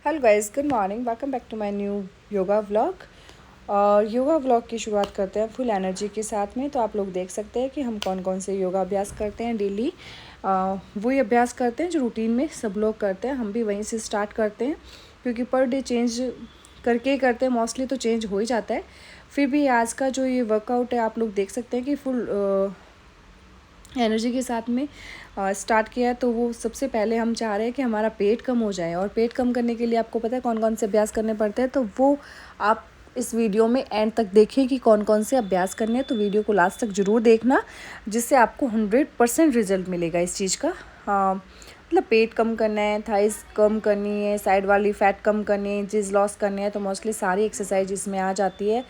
Hello guys, good morning. Welcome back to my new yoga vlog. और yoga vlog की शुरुआत करते हैं फुल एनर्जी के साथ में। तो आप लोग देख सकते हैं कि हम कौन कौन से योगा अभ्यास करते हैं डेली। वही अभ्यास करते हैं जो रूटीन में सब लोग करते हैं, हम भी वहीं से स्टार्ट करते हैं क्योंकि पर डे चेंज करके ही करते हैं, मोस्टली तो चेंज हो ही जाता है। फिर भी आज का जो ये वर्कआउट है आप लोग देख सकते हैं कि फुल एनर्जी के साथ में स्टार्ट किया है। तो वो सबसे पहले हम चाह रहे हैं कि हमारा पेट कम हो जाए, और पेट कम करने के लिए आपको पता है कौन कौन से अभ्यास करने पड़ते हैं। तो वो आप इस वीडियो में एंड तक देखिए कि कौन कौन से अभ्यास करने हैं। तो वीडियो को लास्ट तक ज़रूर देखना, जिससे आपको 100% रिजल्ट मिलेगा इस चीज़ का। मतलब पेट कम करना है, थाइस कम करनी है, साइड वाली फैट कम करनी है, चीज़ लॉस करनी है, तो मोस्टली सारी एक्सरसाइज इसमें आ जाती है।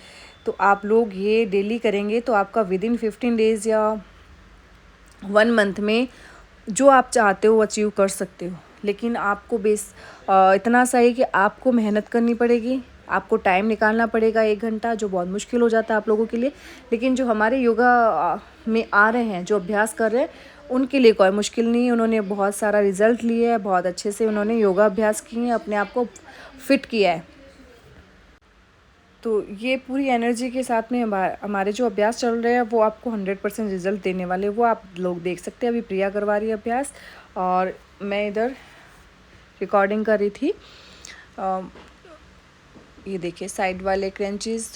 तो आप लोग ये डेली करेंगे तो आपका विदिन 15 डेज़ या 1 मंथ में जो आप चाहते हो अचीव कर सकते हो। लेकिन आपको इतना सा है कि आपको मेहनत करनी पड़ेगी, आपको टाइम निकालना पड़ेगा 1 घंटा, जो बहुत मुश्किल हो जाता है आप लोगों के लिए। लेकिन जो हमारे योगा में आ रहे हैं, जो अभ्यास कर रहे हैं, उनके लिए कोई मुश्किल नहीं है। उन्होंने बहुत सारा रिजल्ट लिया है, बहुत अच्छे से उन्होंने योगा अभ्यास किए हैं, अपने आप को फिट किया है। तो ये पूरी एनर्जी के साथ में हमारे जो अभ्यास चल रहे हैं वो आपको 100% रिजल्ट देने वाले, वो आप लोग देख सकते हैं। अभी प्रिया करवा रही है अभ्यास और मैं इधर रिकॉर्डिंग कर रही थी। ये देखिए, साइड वाले क्रंचेस,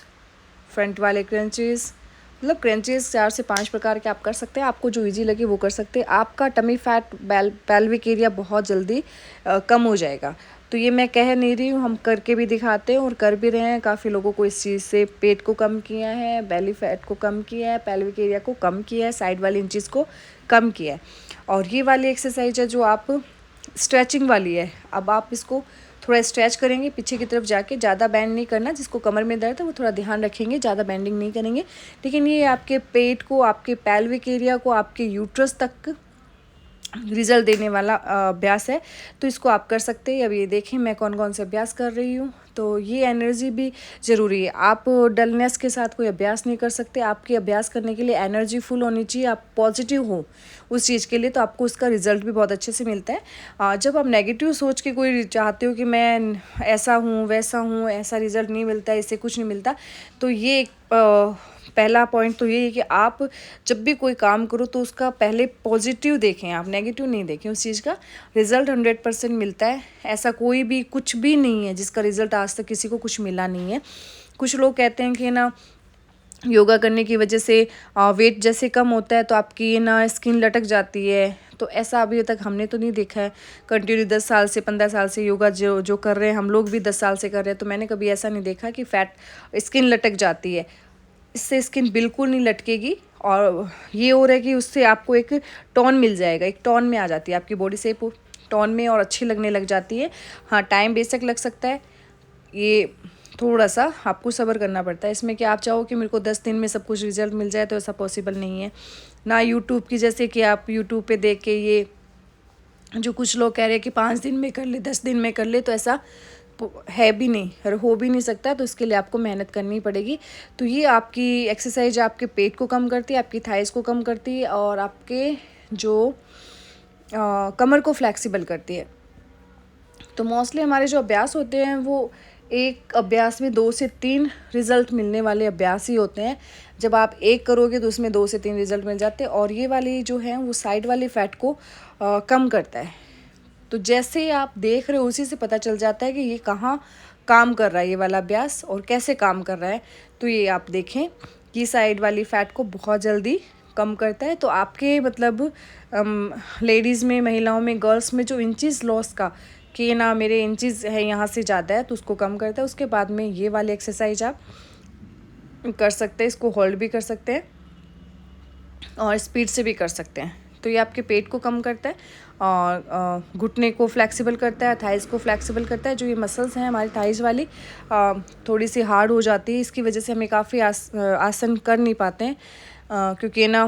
फ्रंट वाले क्रंचेस, मतलब क्रंचेस 4 से 5 प्रकार के आप कर सकते हैं। आपको जो इजी लगे वो कर सकते हैं। आपका टमी फैट, पेल्विक एरिया बहुत जल्दी कम हो जाएगा। तो ये मैं कह नहीं रही हूँ, हम करके भी दिखाते हैं और कर भी रहे हैं। काफ़ी लोगों को इस चीज़ से पेट को कम किया है, बेली फैट को कम किया है, पेल्विक एरिया को कम किया है, साइड वाली इंचेस को कम किया है। और ये वाली एक्सरसाइज है जो आप स्ट्रेचिंग वाली है। अब आप इसको थोड़ा स्ट्रेच करेंगे पीछे की तरफ जाके, ज़्यादा बैंड नहीं करना। जिसको कमर में दर्द है वो थोड़ा ध्यान रखेंगे, ज़्यादा बेंडिंग नहीं करेंगे। लेकिन ये आपके पेट को, आपके पेल्विक एरिया को, आपके यूट्रस तक रिजल्ट देने वाला अभ्यास है। तो इसको आप कर सकते हैं। अब ये देखें मैं कौन कौन से अभ्यास कर रही हूँ। तो ये एनर्जी भी ज़रूरी है। आप डलनेस के साथ कोई अभ्यास नहीं कर सकते। आपके अभ्यास करने के लिए एनर्जी फुल होनी चाहिए, आप पॉजिटिव हो उस चीज़ के लिए, तो आपको उसका रिजल्ट भी बहुत अच्छे से मिलता है। जब आप नेगेटिव सोच के कोई चाहते हो कि मैं ऐसा हूँ वैसा हूँ, ऐसा रिजल्ट नहीं मिलता, इससे कुछ नहीं मिलता, तो ये एक पहला पॉइंट तो ये है कि आप जब भी कोई काम करो तो उसका पहले पॉजिटिव देखें, आप नेगेटिव नहीं देखें। उस चीज़ का रिज़ल्ट 100% मिलता है। ऐसा कोई भी कुछ भी नहीं है जिसका रिज़ल्ट आज तक किसी को कुछ मिला नहीं है। कुछ लोग कहते हैं कि ना योगा करने की वजह से वेट जैसे कम होता है तो आपकी ना स्किन लटक जाती है। तो ऐसा अभी तक हमने तो नहीं देखा है। कंटिन्यू 10 साल से 15 साल से योगा जो जो कर रहे हैं, हम लोग भी 10 साल से कर रहे हैं, तो मैंने कभी ऐसा नहीं देखा कि फैट स्किन लटक जाती है। इससे स्किन बिल्कुल नहीं लटकेगी। और ये हो रहा है कि उससे आपको एक टोन मिल जाएगा, एक टोन में आ जाती है आपकी बॉडी शेप टोन में, और अच्छी लगने लग जाती है। हाँ, टाइम बेशक लग सकता है, ये थोड़ा सा आपको सब्र करना पड़ता है इसमें। कि आप चाहो कि मेरे को 10 दिन में सब कुछ रिजल्ट मिल जाए, तो ऐसा पॉसिबल नहीं है ना। यूट्यूब की जैसे कि आप यूट्यूब पे देख के ये जो कुछ लोग कह रहे हैं कि 5 दिन में कर ले, 10 दिन में कर ले, तो ऐसा है भी नहीं और हो भी नहीं सकता। तो इसके लिए आपको मेहनत करनी पड़ेगी। तो ये आपकी एक्सरसाइज आपके पेट को कम करती है, आपकी थाइस को कम करती है, और आपके जो कमर को फ्लेक्सिबल करती है। तो मोस्टली हमारे जो अभ्यास होते हैं वो एक अभ्यास में 2 से 3 रिज़ल्ट मिलने वाले अभ्यास ही होते हैं। जब आप एक करोगे तो उसमें 2 से 3 रिज़ल्ट मिल जाते हैं। और ये वाली जो है वो साइड वाली फैट को कम करता है। तो जैसे आप देख रहे हो उसी से पता चल जाता है कि ये कहाँ काम कर रहा है, ये वाला अभ्यास, और कैसे काम कर रहा है। तो ये आप देखें कि साइड वाली फ़ैट को बहुत जल्दी कम करता है। तो आपके मतलब लेडीज़ में, महिलाओं में, गर्ल्स में जो इंचेस लॉस का कि ना मेरे इंचेस है यहाँ से ज़्यादा है, तो उसको कम करता है। उसके बाद में ये वाली एक्सरसाइज आप कर सकते हैं। इसको होल्ड भी कर सकते हैं और स्पीड से भी कर सकते हैं। तो ये आपके पेट को कम करता है और घुटने को फ्लेक्सिबल करता है, थाइस को फ्लेक्सिबल करता है। जो ये मसल्स हैं हमारी थाइस वाली थोड़ी सी हार्ड हो जाती है, इसकी वजह से हमें काफ़ी आसन कर नहीं पाते हैं, क्योंकि ना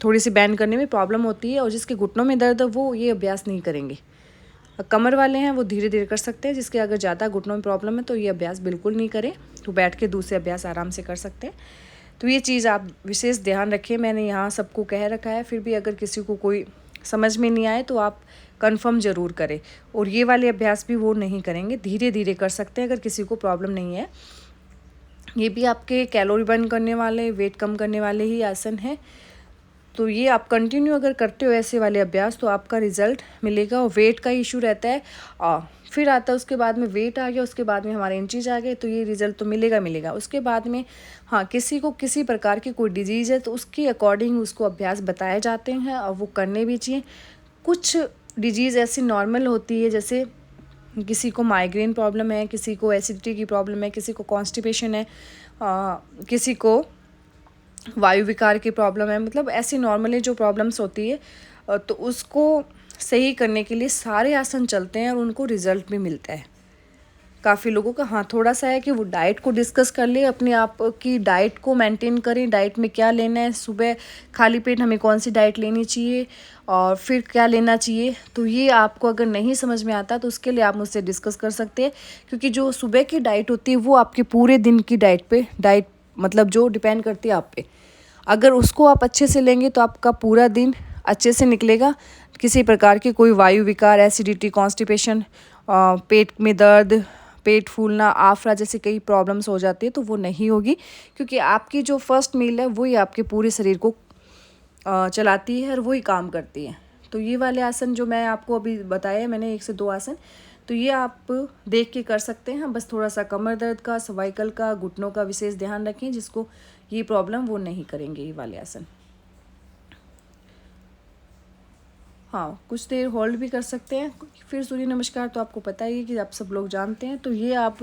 थोड़ी सी बैंड करने में प्रॉब्लम होती है। और जिसके घुटनों में दर्द है वो ये अभ्यास नहीं करेंगे। कमर वाले हैं वो धीरे धीरे कर सकते हैं। जिसके अगर ज़्यादा घुटनों में प्रॉब्लम है तो ये अभ्यास बिल्कुल नहीं करें, तो बैठ के दूसरे अभ्यास आराम से कर सकते हैं। तो ये चीज़ आप विशेष ध्यान रखें। मैंने यहाँ सबको कह रखा है, फिर भी अगर किसी को कोई समझ में नहीं आए तो आप कंफर्म ज़रूर करें। और ये वाले अभ्यास भी वो नहीं करेंगे, धीरे धीरे कर सकते हैं अगर किसी को प्रॉब्लम नहीं है। ये भी आपके कैलोरी बर्न करने वाले, वेट कम करने वाले ही आसन हैं। तो ये आप कंटिन्यू अगर करते हो ऐसे वाले अभ्यास तो आपका रिजल्ट मिलेगा। और वेट का इशू रहता है, फिर आता है उसके बाद में वेट आ गया, उसके बाद में हमारे इंचेज आ गए, तो ये रिजल्ट तो मिलेगा। उसके बाद में हाँ, किसी को किसी प्रकार की कोई डिजीज़ है तो उसके अकॉर्डिंग उसको अभ्यास बताए जाते हैं और वो करने भी चाहिए। कुछ डिजीज़ ऐसी नॉर्मल होती है, जैसे किसी को माइग्रेन प्रॉब्लम है, किसी को एसिडिटी की प्रॉब्लम है, किसी को कॉन्स्टिपेशन है, किसी को वायु विकार की प्रॉब्लम है, मतलब ऐसी नॉर्मली जो प्रॉब्लम्स होती है तो उसको सही करने के लिए सारे आसन चलते हैं और उनको रिजल्ट भी मिलता है काफ़ी लोगों का। हाँ, थोड़ा सा है कि वो डाइट को डिस्कस कर ले, अपने आप की डाइट को मेंटेन करें, डाइट में क्या लेना है, सुबह खाली पेट हमें कौन सी डाइट लेनी चाहिए और फिर क्या लेना चाहिए। तो ये आपको अगर नहीं समझ में आता तो उसके लिए आप मुझसे डिस्कस कर सकते हैं, क्योंकि जो सुबह की डाइट होती है वो आपके पूरे दिन की डाइट मतलब जो डिपेंड करती है आप पे। अगर उसको आप अच्छे से लेंगे तो आपका पूरा दिन अच्छे से निकलेगा, किसी प्रकार की कोई वायु विकार, एसिडिटी, कॉन्स्टिपेशन, पेट में दर्द, पेट फूलना, आफरा जैसी कई प्रॉब्लम्स हो जाती है तो वो नहीं होगी, क्योंकि आपकी जो फर्स्ट मील है वही आपके पूरे शरीर को चलाती है और वही काम करती है। तो ये वाले आसन जो मैं आपको अभी बताया, मैंने 1 से 2 आसन, तो ये आप देख के कर सकते हैं। बस थोड़ा सा कमर दर्द का, सर्वाइकल का, घुटनों का विशेष ध्यान रखें, जिसको ये प्रॉब्लम वो नहीं करेंगे ये वाले आसन। हाँ, कुछ देर होल्ड भी कर सकते हैं। फिर सूर्य नमस्कार तो आपको पता ही है कि आप सब लोग जानते हैं, तो ये आप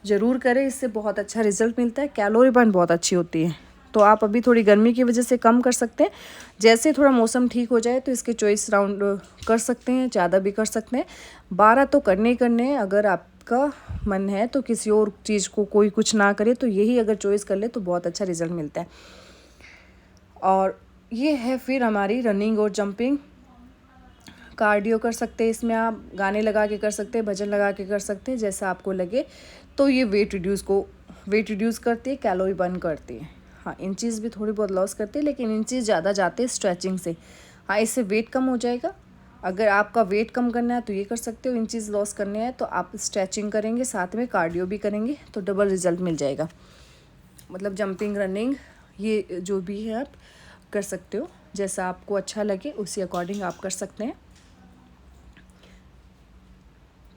ज़रूर करें, इससे बहुत अच्छा रिजल्ट मिलता है। कैलोरी बर्न बहुत अच्छी होती है। तो आप अभी थोड़ी गर्मी की वजह से कम कर सकते हैं, जैसे थोड़ा मौसम ठीक हो जाए तो इसके 24 राउंड कर सकते हैं, ज़्यादा भी कर सकते हैं। 12 तो करने हैं, अगर आपका मन है तो किसी और चीज़ को कोई कुछ ना करे तो यही अगर चॉइस कर ले तो बहुत अच्छा रिजल्ट मिलता है। और ये है फिर हमारी रनिंग और जंपिंग। कार्डियो कर सकते हैं, इसमें आप गाने लगा के कर सकते हैं, भजन लगा के कर सकते हैं, जैसा आपको लगे। तो ये वेट रिड्यूस करती है, कैलोरी बर्न करती है। हाँ, इंचेस भी थोड़ी बहुत लॉस करती है, लेकिन इंचेस ज़्यादा जाते हैं स्ट्रेचिंग से। हाँ, इससे वेट कम हो जाएगा। अगर आपका वेट कम करना है तो ये कर सकते हो, इंचेस लॉस करने हैं तो आप स्ट्रेचिंग करेंगे, साथ में कार्डियो भी करेंगे तो डबल रिजल्ट मिल जाएगा। मतलब जंपिंग, रनिंग, ये जो भी है आप कर सकते हो, जैसा आपको अच्छा लगे उसी अकॉर्डिंग आप कर सकते हैं।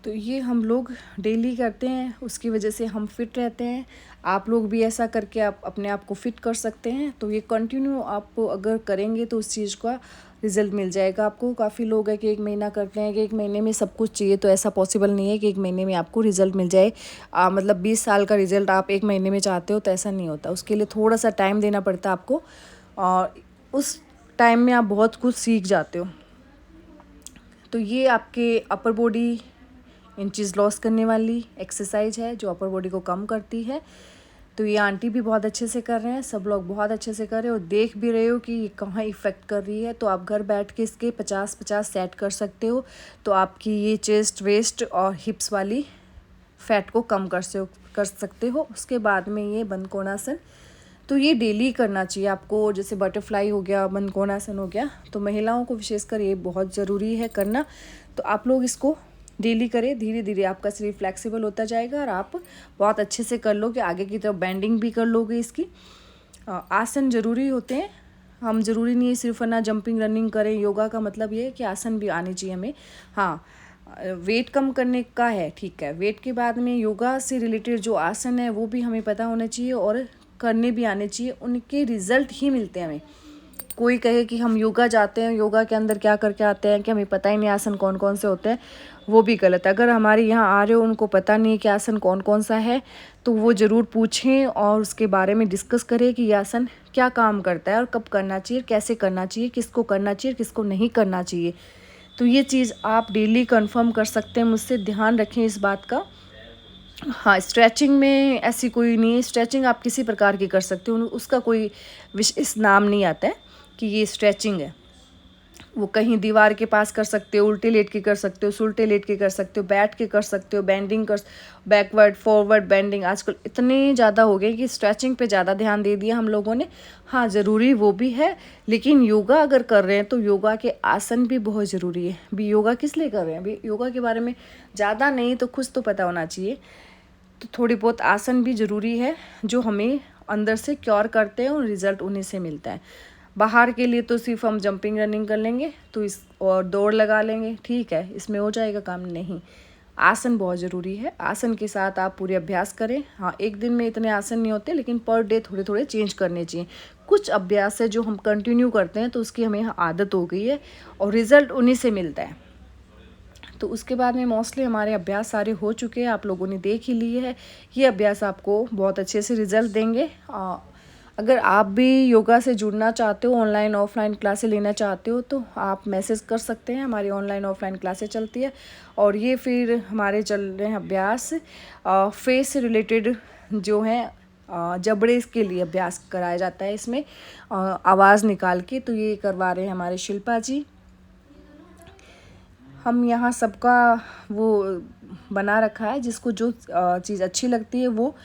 तो ये हम लोग डेली करते हैं, उसकी वजह से हम फिट रहते हैं। आप लोग भी ऐसा करके आप अपने आप को फिट कर सकते हैं। तो ये कंटिन्यू आप अगर करेंगे तो उस चीज़ का रिज़ल्ट मिल जाएगा आपको। काफ़ी लोग हैं कि 1 महीना करते हैं कि 1 महीने में सब कुछ चाहिए, तो ऐसा पॉसिबल नहीं है कि 1 महीने में आपको रिज़ल्ट मिल जाए। मतलब 20 साल का रिज़ल्ट आप 1 महीने में चाहते हो तो ऐसा नहीं होता, उसके लिए थोड़ा सा टाइम देना पड़ता है आपको, और उस टाइम में आप बहुत कुछ सीख जाते हो। तो ये आपके अपर बॉडी इंचेस लॉस करने वाली एक्सरसाइज है जो अपर बॉडी को कम करती है। तो ये आंटी भी बहुत अच्छे से कर रहे हैं, सब लोग बहुत अच्छे से कर रहे हो, देख भी रहे हो कि ये कहाँ इफ़ेक्ट कर रही है। तो आप घर बैठ के इसके 50-50 सेट कर सकते हो, तो आपकी ये चेस्ट, वेस्ट और हिप्स वाली फैट को कम कर सकते हो। उसके बाद में ये बंद कोणासन, तो ये डेली करना चाहिए आपको। जैसे बटरफ्लाई हो गया, बंद कोणासन हो गया, तो महिलाओं को विशेषकर ये बहुत ज़रूरी है करना। तो आप लोग इसको डेली करें, धीरे धीरे आपका शरीर फ्लेक्सिबल होता जाएगा और आप बहुत अच्छे से कर लोगे, आगे की तरफ बेंडिंग भी कर लोगे। इसकी आसन ज़रूरी होते हैं, हम ज़रूरी नहीं है सिर्फ ना जंपिंग रनिंग करें। योगा का मतलब ये है कि आसन भी आने चाहिए हमें। हाँ, वेट कम करने का है, ठीक है, वेट के बाद में योगा से रिलेटेड जो आसन है वो भी हमें पता होना चाहिए और करने भी आने चाहिए, उनके रिज़ल्ट ही मिलते हैं हमें। कोई कहे कि हम योगा जाते हैं, योगा के अंदर क्या करके आते हैं कि हमें पता ही नहीं आसन कौन कौन से होते हैं, वो भी गलत है। अगर हमारे यहाँ आ रहे हो उनको पता नहीं है कि आसन कौन कौन सा है, तो वो ज़रूर पूछें और उसके बारे में डिस्कस करें कि यह आसन क्या काम करता है और कब करना चाहिए, कैसे करना चाहिए, किसको करना चाहिए, किसको नहीं करना चाहिए। तो ये चीज़ आप डेली कंफर्म कर सकते हैं मुझसे, ध्यान रखें इस बात का। हाँ, स्ट्रेचिंग में ऐसी कोई नहीं है, स्ट्रेचिंग आप किसी प्रकार की कर सकते हो, उसका कोई विशेष नाम नहीं आता है कि ये स्ट्रेचिंग है। वो कहीं दीवार के पास कर सकते हो, उल्टे लेट के कर सकते हो, सुलटे लेट के कर सकते हो, बैठ के कर सकते हो, बेंडिंग कर, बैकवर्ड फॉरवर्ड बेंडिंग आजकल इतने ज़्यादा हो गए कि स्ट्रेचिंग पे ज़्यादा ध्यान दे दिया हम लोगों ने। हाँ, ज़रूरी वो भी है, लेकिन योगा अगर कर रहे हैं तो योगा के आसन भी बहुत ज़रूरी है। अभी योगा किस लिए कर रहे हैं, अभी योगा के बारे में ज़्यादा नहीं तो कुछ तो पता होना चाहिए। तो थोड़ी बहुत आसन भी ज़रूरी है जो हमें अंदर से क्योर करते हैं और रिज़ल्ट उन्हीं से मिलता है। बाहर के लिए तो सिर्फ हम जंपिंग रनिंग कर लेंगे तो इस और दौड़ लगा लेंगे, ठीक है, इसमें हो जाएगा काम, नहीं। आसन बहुत ज़रूरी है, आसन के साथ आप पूरे अभ्यास करें। हाँ, एक दिन में इतने आसन नहीं होते, लेकिन पर डे थोड़े थोड़े चेंज करने चाहिए। कुछ अभ्यास है जो हम कंटिन्यू करते हैं तो उसकी हमें आदत हो गई है और रिज़ल्ट उन्हीं से मिलता है। तो उसके बाद में मोस्टली हमारे अभ्यास सारे हो चुके हैं, आप लोगों ने देख ही लिए है। ये अभ्यास आपको बहुत अच्छे से रिजल्ट देंगे। अगर आप भी योगा से जुड़ना चाहते हो, ऑनलाइन ऑफलाइन क्लासेस लेना चाहते हो, तो आप मैसेज कर सकते हैं। हमारी ऑनलाइन ऑफलाइन क्लासेस चलती है और ये फिर हमारे चल रहे हैं अभ्यास फेस से रिलेटेड जो हैं जबड़े के लिए अभ्यास कराया जाता है इसमें आवाज़ निकाल के। तो ये करवा रहे हैं हमारे शिल्पा जी। हम यहाँ सबका वो बना रखा है, जिसको जो चीज़ अच्छी लगती है वो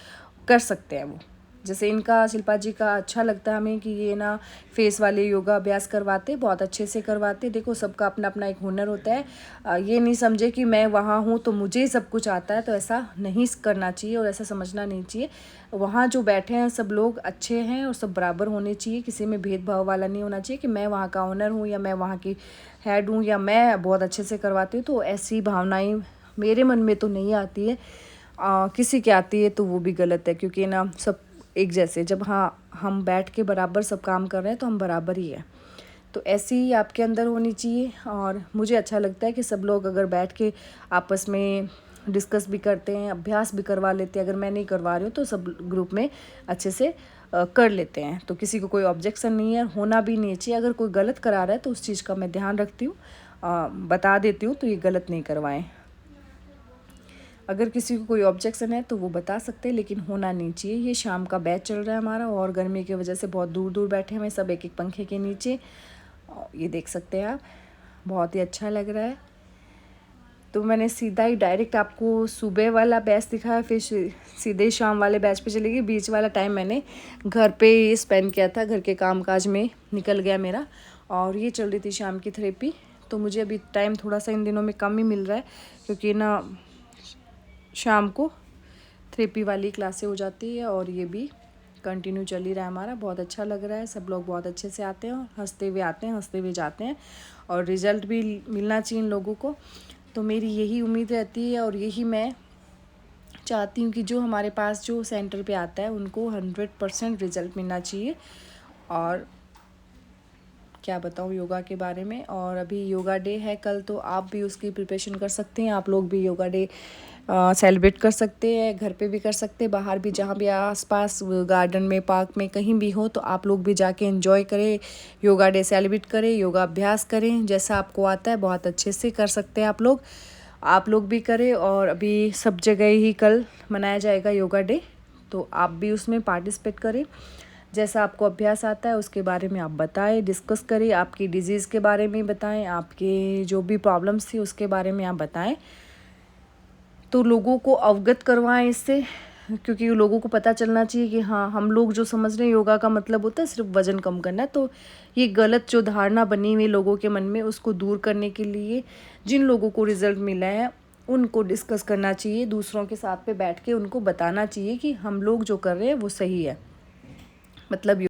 कर सकते हैं। वो जैसे इनका, शिल्पा जी का अच्छा लगता है हमें कि ये ना फेस वाले योगा अभ्यास करवाते, बहुत अच्छे से करवाते। देखो, सबका अपना अपना एक हुनर होता है। ये नहीं समझे कि मैं वहाँ हूँ तो मुझे सब कुछ आता है, तो ऐसा नहीं करना चाहिए और ऐसा समझना नहीं चाहिए। वहाँ जो बैठे हैं सब लोग अच्छे हैं और सब बराबर होने चाहिए, किसी में भेदभाव वाला नहीं होना चाहिए कि मैं वहाँ का ओनर हूँ या मैं वहाँ की हेड हूँ या मैं बहुत अच्छे से करवाती हूँ। तो ऐसी भावनाएं मेरे मन में तो नहीं आती है। किसी की आती है तो वो भी गलत है, क्योंकि ना सब एक जैसे, जब हाँ हम बैठ के बराबर सब काम कर रहे हैं तो हम बराबर ही है। तो ऐसी ही आपके अंदर होनी चाहिए। और मुझे अच्छा लगता है कि सब लोग अगर बैठ के आपस में डिस्कस भी करते हैं, अभ्यास भी करवा लेते हैं। अगर मैं नहीं करवा रही हूँ तो सब ग्रुप में अच्छे से कर लेते हैं, तो किसी को कोई ऑब्जेक्शन नहीं है, होना भी नहीं चाहिए। अगर कोई गलत करा रहा है तो उस चीज़ का मैं ध्यान रखती हूँ, बता देती हूँ तो ये गलत नहीं करवाएं। अगर किसी को कोई ऑब्जेक्शन है तो वो बता सकते हैं, लेकिन होना नहीं चाहिए। ये शाम का बैच चल रहा है हमारा और गर्मी की वजह से बहुत दूर दूर बैठे हैं सब एक एक पंखे के नीचे। ये देख सकते हैं आप, बहुत ही अच्छा लग रहा है। तो मैंने सीधा ही डायरेक्ट आपको सुबह वाला बैच दिखाया, फिर सीधे शाम वाले बैच पे चली गई। बीच वाला टाइम मैंने घर पे ही स्पेंड किया था, घर के कामकाज में निकल गया मेरा। और ये चल रही थी शाम की थेरेपी। तो मुझे अभी टाइम थोड़ा सा इन दिनों में कम ही मिल रहा है, क्योंकि ना शाम को थेरेपी वाली क्लासें हो जाती है और ये भी कंटिन्यू चल ही रहा है हमारा। बहुत अच्छा लग रहा है, सब लोग बहुत अच्छे से आते हैं और हंसते हुए आते हैं, हंसते हुए जाते हैं, और रिज़ल्ट भी मिलना चाहिए इन लोगों को। तो मेरी यही उम्मीद रहती है और यही मैं चाहती हूँ कि जो हमारे पास जो सेंटर पे आता है उनको 100% रिज़ल्ट मिलना चाहिए। और क्या बताऊँ योगा के बारे में। और अभी योगा डे है कल, तो आप भी उसकी प्रिपरेशन कर सकते हैं। आप लोग भी योगा डे सेलिब्रेट कर सकते हैं, घर पे भी कर सकते हैं, बाहर भी, जहाँ भी आसपास गार्डन में, पार्क में, कहीं भी हो तो आप लोग भी जाके एंजॉय करें, योगा डे सेलिब्रेट करें, योगा अभ्यास करें। जैसा आपको आता है बहुत अच्छे से कर सकते हैं आप लोग भी करें। और अभी सब जगह ही कल मनाया जाएगा योगा डे, तो आप भी उसमें पार्टिसिपेट करें। जैसा आपको अभ्यास आता है उसके बारे में आप बताएं, डिस्कस करें, आपकी डिजीज़ के बारे में बताएं, आपके जो भी प्रॉब्लम्स थी उसके बारे में आप बताएं, तो लोगों को अवगत करवाएं इससे। क्योंकि लोगों को पता चलना चाहिए कि हाँ, हम लोग जो समझ रहे हैं योगा का मतलब होता है सिर्फ वज़न कम करना, तो ये गलत जो धारणा बनी हुई लोगों के मन में, उसको दूर करने के लिए जिन लोगों को रिज़ल्ट मिला है उनको डिस्कस करना चाहिए, दूसरों के साथ पे बैठ के उनको बताना चाहिए कि हम लोग जो कर रहे हैं वो सही है। मतलब